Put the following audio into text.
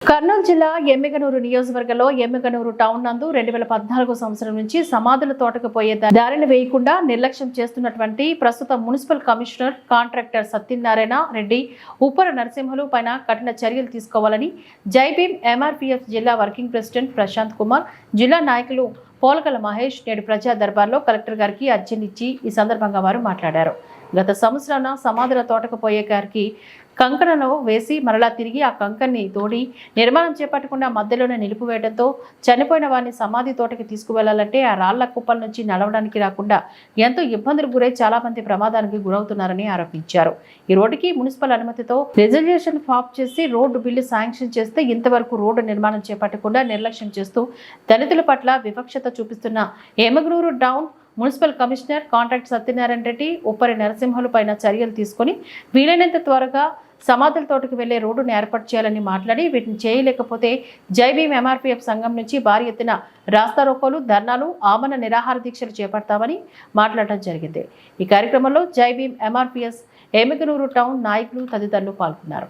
కర్నూలు జిల్లా ఎమ్మిగనూరు నియోజకవర్గంలో ఎమ్మిగనూరు టౌన్ నందు 2014 సంవత్సరం నుంచి సమాధుల తోటకు పోయే దారిని వేయకుండా నిర్లక్ష్యం చేస్తున్నటువంటి ప్రస్తుత municipal commissioner contractor Satyanarayana Reddy Uppara Narasimhulu పైన కఠిన చర్యలు తీసుకోవాలని జైభీం ఎంఆర్పీఎఫ్ జిల్లా వర్కింగ్ ప్రెసిడెంట్ ప్రశాంత్ కుమార్, జిల్లా నాయకులు పోలకల మహేష్ నేడు ప్రజా దర్బార్లో కలెక్టర్ గారికి అర్జీనిచ్చి ఈ సందర్భంగా వారు మాట్లాడారు. గత సంవత్సరాన సమాధుల తోటకు పోయే గారికి కంకణను వేసి మరలా తిరిగి ఆ కంకణ్ని తోడి నిర్మాణం చేపట్టకుండా మధ్యలోనే నిలిపివేయడంతో చనిపోయిన వారిని సమాధి తోటకి తీసుకువెళ్లాలంటే ఆ రాళ్ల కుప్పల నుంచి నడవడానికి రాకుండా ఎంతో ఇబ్బందులకు గురై చాలా మంది ప్రమాదానికి గురవుతున్నారని ఆరోపించారు. ఈ రోడ్డుకి మున్సిపల్ అనుమతితో రిజర్వేషన్ ఫాప్ చేసి రోడ్డు బిల్లు శాంక్షన్ చేస్తే ఇంతవరకు రోడ్డు నిర్మాణం చేపట్టకుండా నిర్లక్ష్యం చేస్తూ దళితుల పట్ల వివక్షత చూపిస్తున్న Emmiganur town municipal commissioner contractor Satyanarayana Reddy Uppari Narasimhulu పైన చర్యలు తీసుకుని వీలైనంత త్వరగా సమాధుల తోటకు వెళ్లే రోడ్డును ఏర్పాటు చేయాలని మాట్లాడి వీటిని చేయలేకపోతే జైభీం ఎంఆర్పీఎఫ్ సంఘం నుంచి భారీ ఎత్తున రాస్తారోకోలు, ధర్నాలు, ఆమరణ నిరాహార దీక్షలు చేపడతామని మాట్లాడడం జరిగింది. ఈ కార్యక్రమంలో జైభీం ఎంఆర్పీఎస్ ఎమ్మిగనూరు టౌన్ నాయకులు తదితరులు పాల్గొన్నారు.